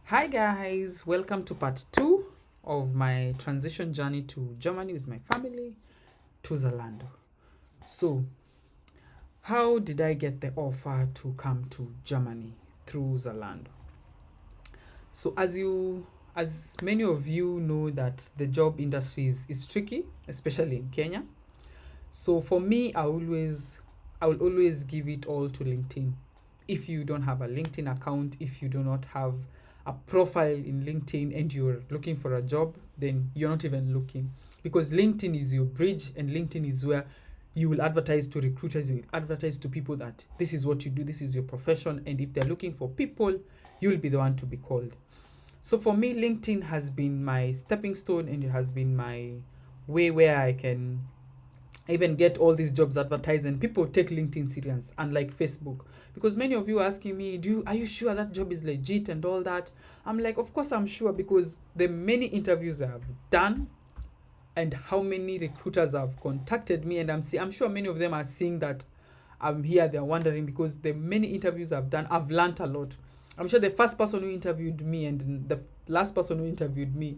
Hi guys, welcome to part 2 of my transition journey to Germany with my family to Zalando. So, how did I get the offer to come to Germany through Zalando? So, as many of you know that the job industry is tricky, especially in Kenya. So for me, I will always give it all to LinkedIn. If you don't have a LinkedIn account, if you do not have a profile in LinkedIn and you're looking for a job, then you're not even looking, because LinkedIn is your bridge, and LinkedIn is where you will advertise to recruiters, you will advertise to people that this is what you do, this is your profession, and if they're looking for people, you'll be the one to be called. So for me, LinkedIn has been my stepping stone, and it has been my way where I can even get all these jobs advertised, and people take LinkedIn serious, unlike Facebook. Because many of you are asking me, are you sure that job is legit and all that? I'm like, of course I'm sure, because the many interviews I've done and how many recruiters have contacted me, and I'm sure many of them are seeing that I'm here. They're wondering, because the many interviews I've done, I've learned a lot. I'm sure the first person who interviewed me and the last person who interviewed me,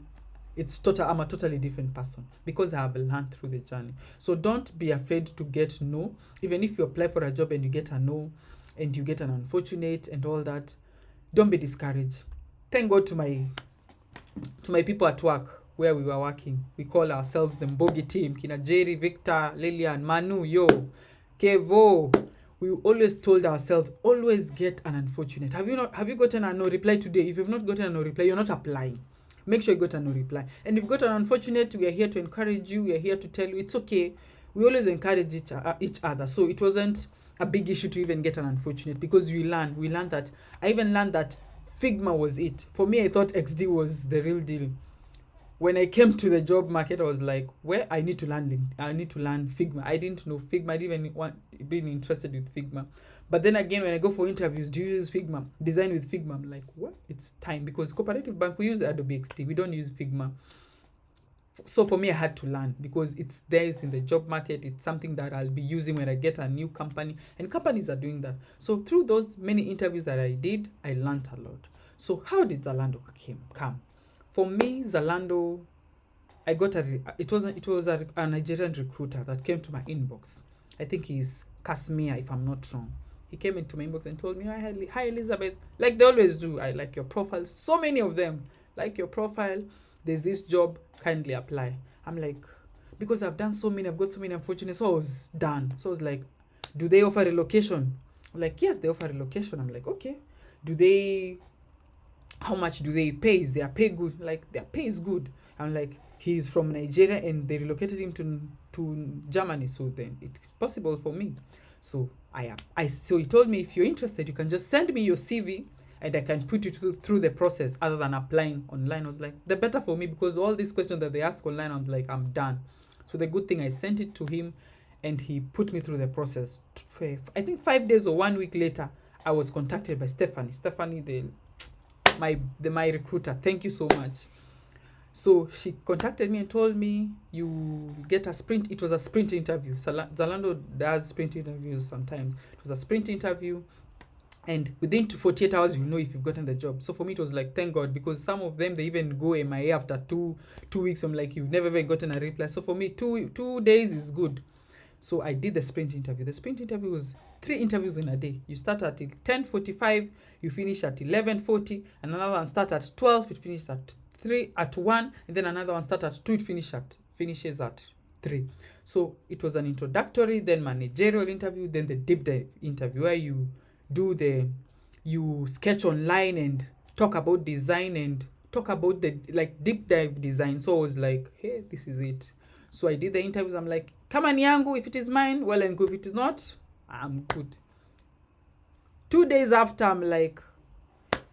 I'm a totally different person, because I have learned through the journey. So don't be afraid to get no. Even if you apply for a job and you get a no, and you get an unfortunate and all that, don't be discouraged. Thank God to my people at work where we were working. We call ourselves the Mbogi team. Kina Jerry, Victor, Lilian, Manu, Yo, Kevo. We always told ourselves, always get an unfortunate. Have you gotten a no reply today? If you've not gotten a no reply, you're not applying. Make sure you got a no reply. And if you've got an unfortunate, we are here to encourage you. We are here to tell you it's okay. We always encourage each other. So it wasn't a big issue to even get an unfortunate, because we learned that. I even learned that Figma was it. For me, I thought XD was the real deal. When I came to the job market, I was like, where I need to learn Figma. I didn't know Figma. I didn't even been interested with Figma. But then again, when I go for interviews, do you use Figma? Design with Figma. I'm like, what? It's time, because Cooperative Bank, we use Adobe XD. We don't use Figma. So for me, I had to learn, because it's in the job market. It's something that I'll be using when I get a new company, and companies are doing that. So through those many interviews that I did, I learned a lot. So how did Zalando come? For me, Zalando, I got a Nigerian recruiter that came to my inbox. I think he's Kashmir, if I'm not wrong. He came into my inbox and told me, hi Elizabeth, like they always do. I like your profile. So many of them like your profile. There's this job, kindly apply. I'm like, because I've got so many unfortunate. So I was done. So I was like, do they offer relocation? I'm like, yes, they offer relocation. I'm like, okay. How much do they pay? Is their pay good? Like, their pay is good. I'm like, he's from Nigeria and they relocated him to Germany, so then it's possible for me. So so he told me, if you're interested, you can just send me your CV and I can put you through the process, other than applying online. I was like, the better for me, because all these questions that they ask online, I'm like, I'm done. So the good thing, I sent it to him and he put me through the process. I think 5 days or 1 week later, I was contacted by Stephanie, my recruiter. Thank you so much. So she contacted me and told me, you get a sprint. It was a sprint interview. Zalando does sprint interviews sometimes. It was a sprint interview, and within 48 hours you know if you've gotten the job. So for me, it was like, thank God, because some of them, they even go MIA after two weeks. I'm like, you've never even gotten a reply. So for me, 2 days is good. So I did the sprint interview. The sprint interview was 3 interviews in a day. You start at 10:45, you finish at 11:40, and another one start at 12, it finishes at 1, and then another one start at 2, it finishes at 3. So it was an introductory, then managerial interview, then the deep dive interview, where you sketch online and talk about design and talk about the deep dive design. So I was like, hey, this is it. So I did the interviews. I'm like, kama ni yangu, if it is mine, well and good. If it is not, I'm good. 2 days after, I'm like,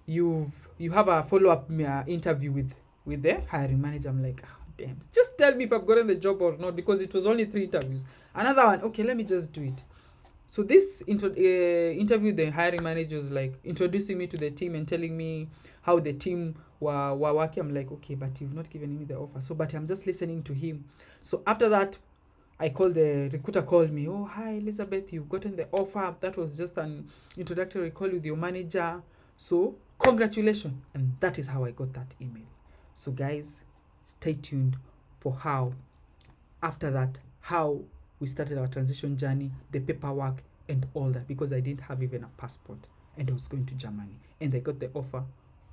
you have a follow-up interview with the hiring manager. I'm like, damn, just tell me if I've gotten the job or not, because it was only 3 interviews. Another one, okay, let me just do it. So this interview, the hiring manager was like introducing me to the team and telling me how the team were working. I'm like, okay, but you've not given me the offer. So, but I'm just listening to him. So after that, the recruiter called me. Oh, hi, Elizabeth, you've gotten the offer. That was just an introductory call with your manager. So Congratulations. And that is how I got that email. So guys, stay tuned for how, after that, how we started our transition journey, the paperwork and all that, because I didn't have even a passport and I was going to Germany, and I got the offer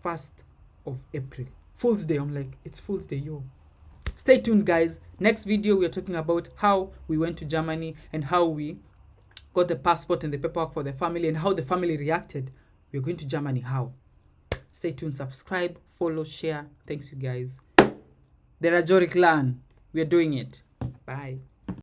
1st of April. Fool's Day. I'm like, it's Fool's Day, yo. Stay tuned, guys. Next video, we are talking about how we went to Germany and how we got the passport and the paperwork for the family and how the family reacted. We're going to Germany. How? Stay tuned. Subscribe, follow, share. Thanks, you guys. The Rajori clan. We are doing it. Bye.